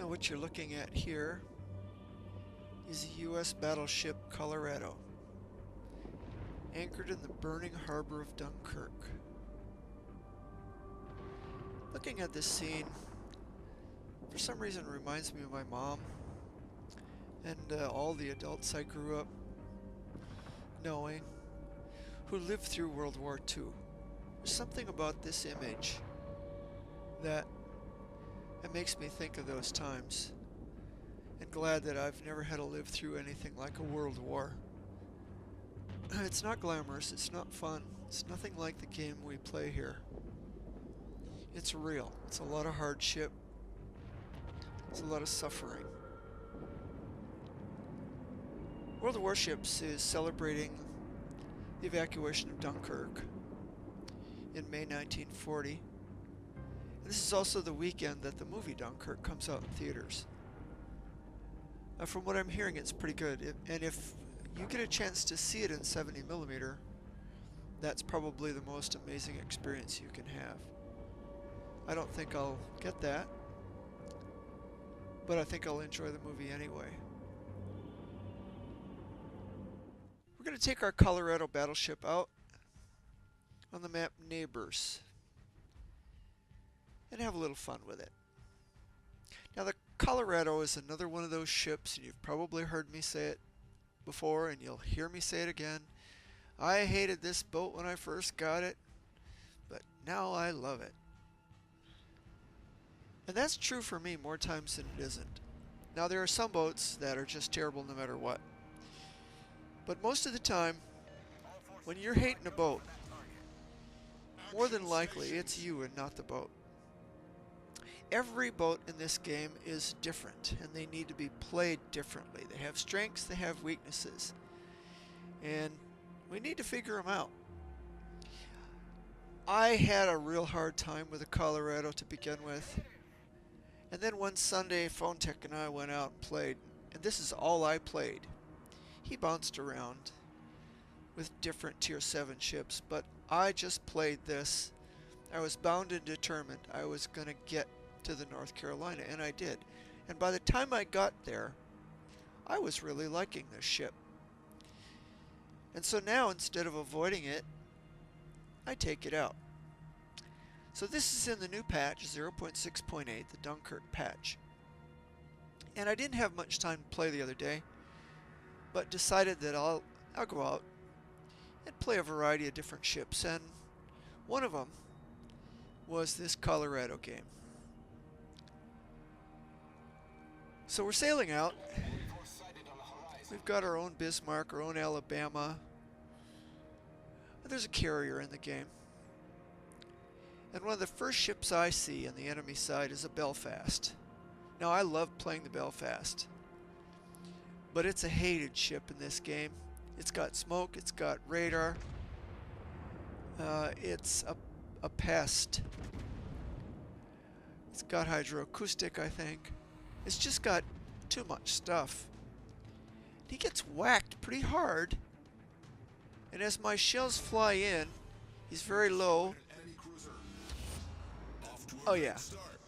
Now what you're looking at here is a U.S. battleship Colorado, anchored in the burning harbor of Dunkirk. Looking at this scene, for some reason reminds me of my mom and all the adults I grew up knowing who lived through World War II. There's something about this image that it makes me think of those times, and glad that I've never had to live through anything like a world war. It's not glamorous, it's not fun, it's nothing like the game we play here. It's real, it's a lot of hardship, it's a lot of suffering. World of Warships is celebrating the evacuation of Dunkirk in May 1940. This is also the weekend that the movie Dunkirk comes out in theaters. From what I'm hearing, it's pretty good. And if you get a chance to see it in 70mm, that's probably the most amazing experience you can have. I don't think I'll get that, but I think I'll enjoy the movie anyway. We're going to take our Colorado battleship out on the map Neighbors and have a little fun with it. Now the Colorado is another one of those ships, and you've probably heard me say it before and you'll hear me say it again. I hated this boat when I first got it, but now I love it. And that's true for me more times than it isn't. Now there are some boats that are just terrible no matter what. But most of the time, when you're hating a boat, more than likely it's you and not the boat. Every boat in this game is different, and they need to be played differently. They have strengths, they have weaknesses, and we need to figure them out. I had a real hard time with the Colorado to begin with, and then one Sunday Phone Tech and I went out and played, and this is all I played. He bounced around with different Tier 7 ships, but I just played this. I was bound and determined I was going to get to the North Carolina, and I did. And by the time I got there, I was really liking this ship. And so now, instead of avoiding it, I take it out. So this is in the new patch 0.6.8, the Dunkirk patch. And I didn't have much time to play the other day, but decided that I'll go out and play a variety of different ships, and one of them was this Colorado game. So we're sailing out. We've got our own Bismarck, our own Alabama. There's a carrier in the game. And one of the first ships I see on the enemy side is a Belfast. Now I love playing the Belfast, but it's a hated ship in this game. It's got smoke, it's got radar, it's a pest. It's got hydroacoustic, I think. It's just got too much stuff. He gets whacked pretty hard, and as my shells fly in, he's very low. Oh yeah,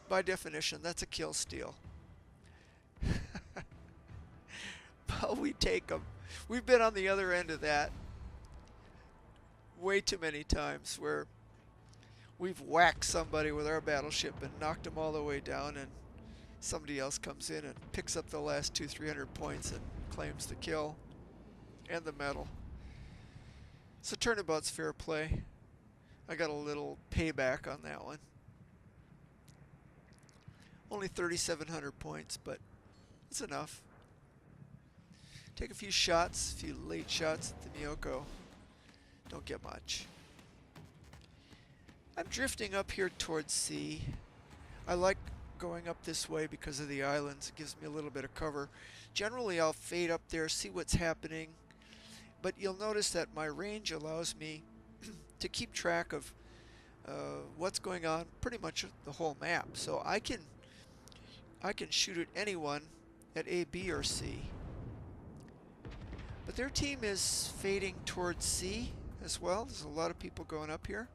by definition, that's a kill steal. But we take them. We've been on the other end of that way too many times, where we've whacked somebody with our battleship and knocked them all the way down, and somebody else comes in and picks up the last 200-300 points and claims the kill and the medal. So turnabout's fair play. I got a little payback on that one. Only 3,700 points, but it's enough. Take a few shots, a few late shots at the Miyoko. Don't get much. I'm drifting up here towards sea. I like going up this way because of the islands. It gives me a little bit of cover. Generally I'll fade up there, see what's happening, but you'll notice that my range allows me to keep track of what's going on pretty much the whole map. So I can shoot at anyone at A, B, or C. But their team is fading towards C as well. There's a lot of people going up here.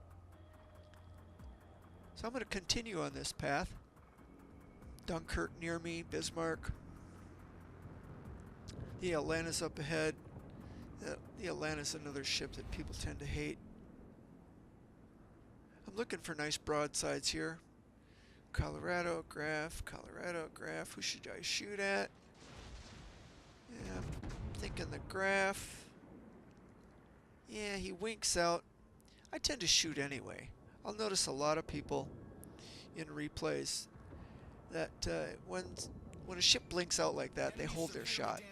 So I'm going to continue on this path. Dunkirk near me, Bismarck. The Atlanta's up ahead. The Atlanta's another ship that people tend to hate. I'm looking for nice broadsides here. Colorado, Graf, Colorado, Graf. Who should I shoot at? Yeah, I'm thinking the Graf. Yeah, he winks out. I tend to shoot anyway. I'll notice a lot of people in replays that when a ship blinks out like that, they hold their shot.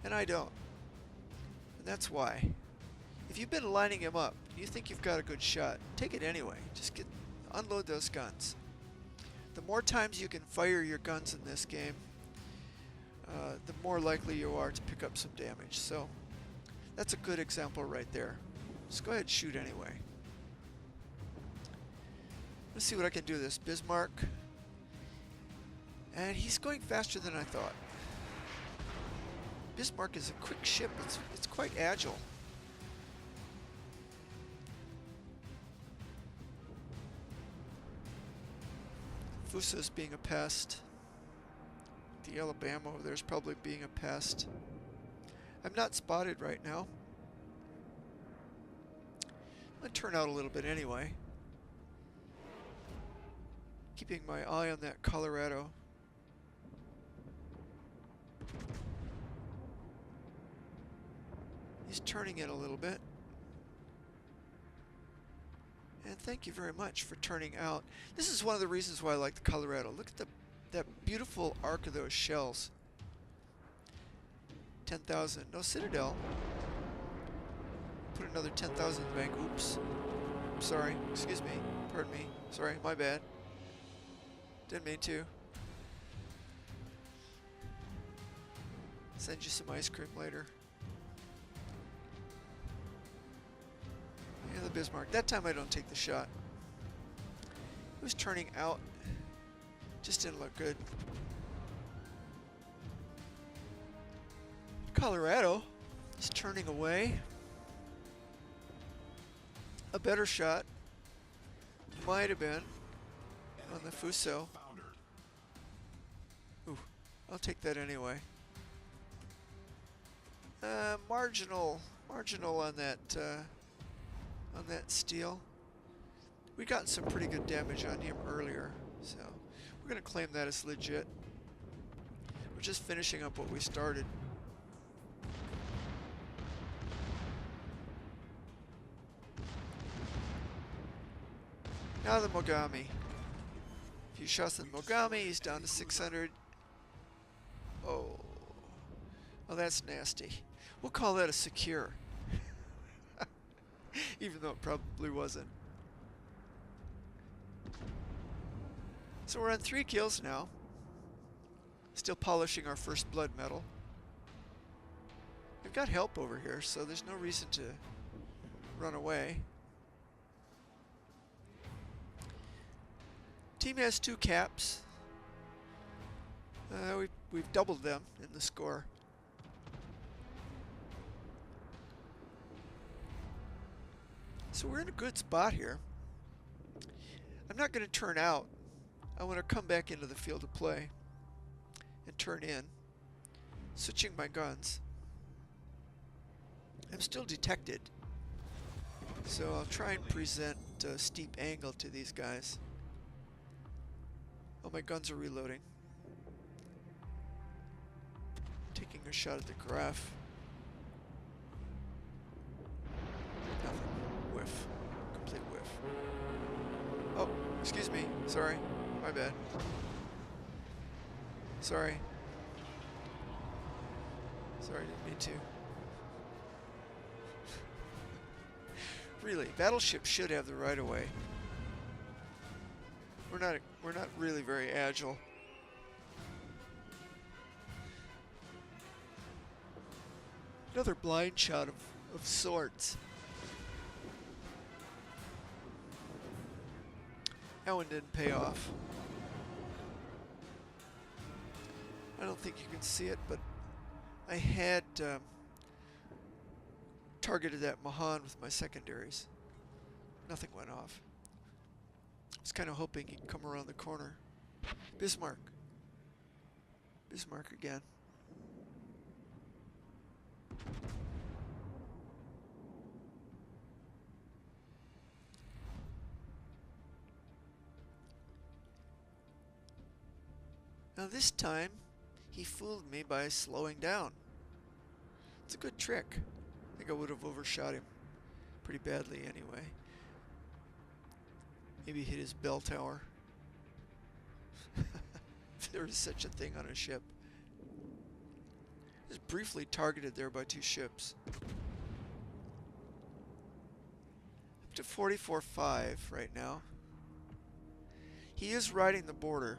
And I don't. And that's why. If you've been lining him up, you think you've got a good shot, take it anyway. Just unload those guns. The more times you can fire your guns in this game, the more likely you are to pick up some damage. So that's a good example right there. Just go ahead and shoot anyway. Let's see what I can do this. Bismarck. And he's going faster than I thought. Bismarck is a quick ship. It's quite agile. Fusa's being a pest. The Alabama over there is probably being a pest. I'm not spotted right now. I'm going to turn out a little bit anyway. Keeping my eye on that Colorado. He's turning it a little bit. And thank you very much for turning out. This is one of the reasons why I like the Colorado. Look at that beautiful arc of those shells. 10,000. No Citadel. Put another 10,000 in the bank. Oops. I'm sorry. Excuse me. Pardon me. Sorry. My bad. Didn't mean to. Send you some ice cream later. Yeah, the Bismarck. That time I don't take the shot. It was turning out. Just didn't look good. Colorado is turning away. A better shot might have been on the Fuso. Ooh, I'll take that anyway. Marginal on that steel. We got some pretty good damage on him earlier, so we're gonna claim that as legit. We're just finishing up what we started. Now the Mogami. A few shots at Mogami, he's down to 600. Oh, that's nasty. We'll call that a secure. Even though it probably wasn't. So we're on 3 kills now. Still polishing our first blood medal. We've got help over here, so there's no reason to run away. Team has 2 caps. We've doubled them in the score. So we're in a good spot here. I'm not going to turn out. I want to come back into the field of play and turn in, switching my guns. I'm still detected, so I'll try and present a steep angle to these guys. Oh, my guns are reloading. Taking a shot at the Graf. Nothing. Whiff. Complete whiff. Oh, excuse me. Sorry. My bad. Sorry. Sorry, didn't mean to. Really, battleships should have the right of way. We're not really very agile. Another blind shot of sorts. That one didn't pay off. I don't think you can see it, but I had targeted that Mahan with my secondaries. Nothing went off. I was kind of hoping he'd come around the corner. Bismarck. Bismarck again. Now this time, he fooled me by slowing down. It's a good trick. I think I would have overshot him pretty badly anyway. Maybe hit his bell tower. If there is such a thing on a ship. Just briefly targeted there by two ships. Up to 44.5 right now. He is riding the border.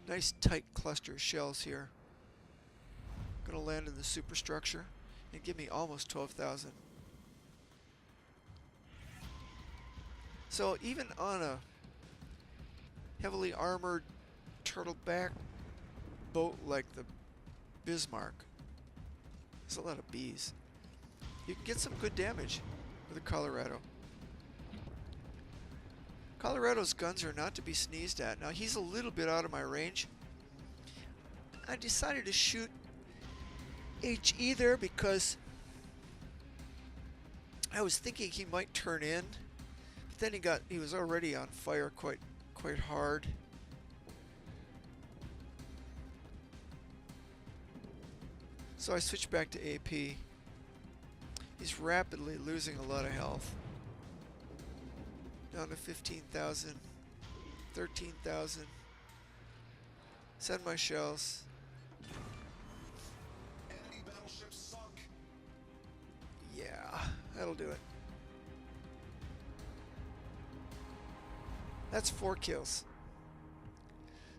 Nice tight cluster of shells here. Gonna land in the superstructure and give me almost 12,000. So even on a heavily armored turtleback boat like the Bismarck, there's a lot of bees. You can get some good damage with a Colorado. Colorado's guns are not to be sneezed at. Now he's a little bit out of my range. I decided to shoot HE there because I was thinking he might turn in, but then he was already on fire quite hard. So I switched back to AP. He's rapidly losing a lot of health. Down to 15,000, 13,000. Send my shells. Enemy battleship sunk. Yeah, that'll do it. That's 4 kills.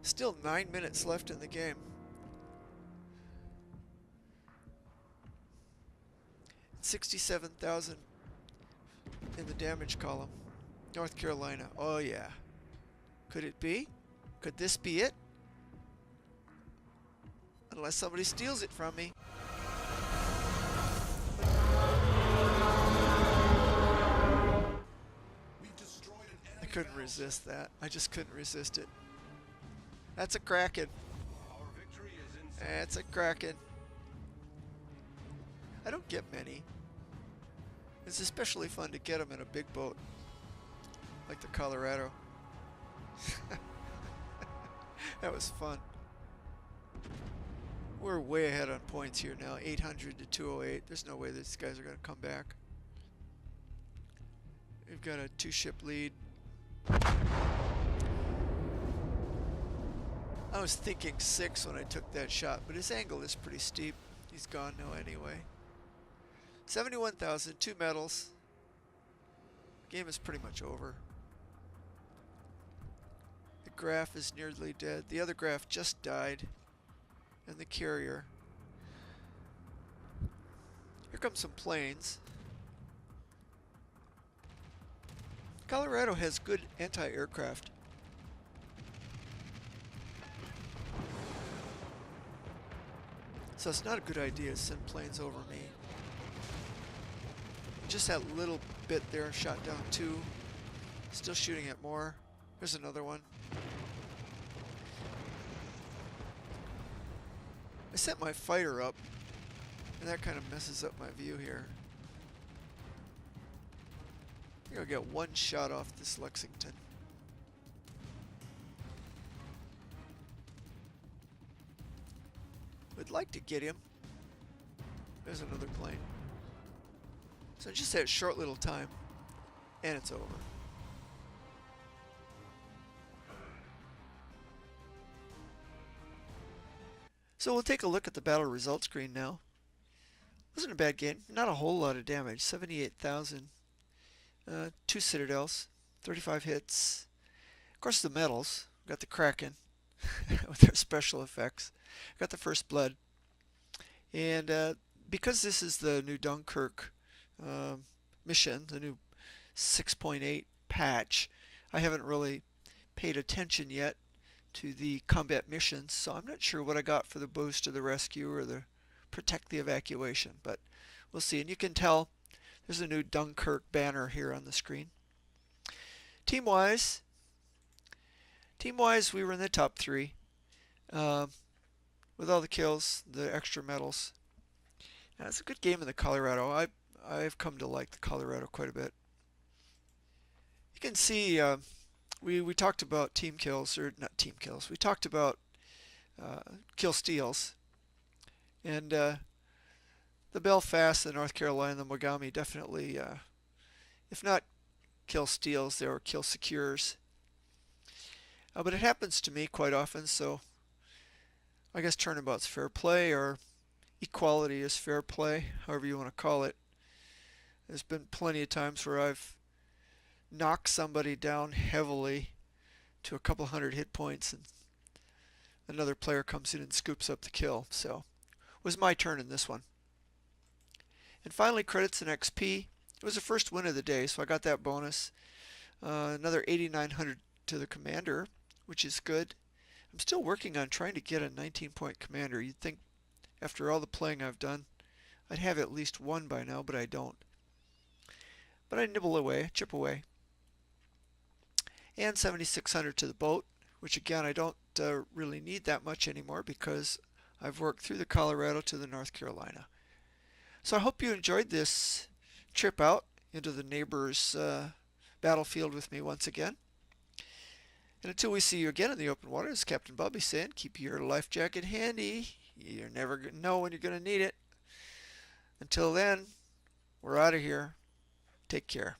Still 9 minutes left in the game. $67,000 in the damage column. North Carolina. Oh yeah. Could it be? Could this be it? Unless somebody steals it from me. I couldn't resist that. I just couldn't resist it. That's a Kraken. That's a Kraken. I don't get many. It's especially fun to get them in a big boat. Like the Colorado. That was fun. We're way ahead on points here now. 800 to 208. There's no way these guys are going to come back. We've got a 2-ship lead. I was thinking 6 when I took that shot, but his angle is pretty steep. He's gone now anyway. 71,000, 2 medals. Game is pretty much over. The Graf is nearly dead. The other Graf just died. And the carrier. Here come some planes. Colorado has good anti-aircraft. So it's not a good idea to send planes over me. Just that little bit there, shot down 2. Still shooting at more. There's another one. I set my fighter up, and that kind of messes up my view here. I think I'll get 1 shot off this Lexington. Would like to get him. There's another plane. So just that short little time, and it's over. So we'll take a look at the battle results screen now. Wasn't a bad game. Not a whole lot of damage. 78,000. 2 citadels. 35 hits. Of course the medals. Got the Kraken with their special effects. Got the first blood. And because this is the new Dunkirk mission, the new 6.8 patch, I haven't really paid attention yet to the combat missions, so I'm not sure what I got for the boost of the rescue or the protect the evacuation, but we'll see. And you can tell there's a new Dunkirk banner here on the screen. Team-wise, team-wise, we were in the top three with all the kills, the extra medals. It's a good game in the Colorado. I've come to like the Colorado quite a bit. You can see we talked about team kills, or not team kills. We talked about kill steals, and the Belfast, the North Carolina, the Mogami definitely, if not kill steals, they were kill secures. But it happens to me quite often, so I guess turnabout's fair play, or equality is fair play, however you want to call it. There's been plenty of times where I've knocked somebody down heavily to a couple hundred hit points, and another player comes in and scoops up the kill. So it was my turn in this one. And finally, credits and XP. It was the first win of the day, so I got that bonus. Another 8,900 to the commander, which is good. I'm still working on trying to get a 19-point commander. You'd think after all the playing I've done, I'd have at least one by now, but I don't. But I nibble away, chip away. And 7,600 to the boat, which again, I don't really need that much anymore because I've worked through the Colorado to the North Carolina. So I hope you enjoyed this trip out into the neighbor's battlefield with me once again. And until we see you again in the open water, as Captain Bobby saying, keep your life jacket handy. You're never going to know when you're going to need it. Until then, we're out of here. Take care.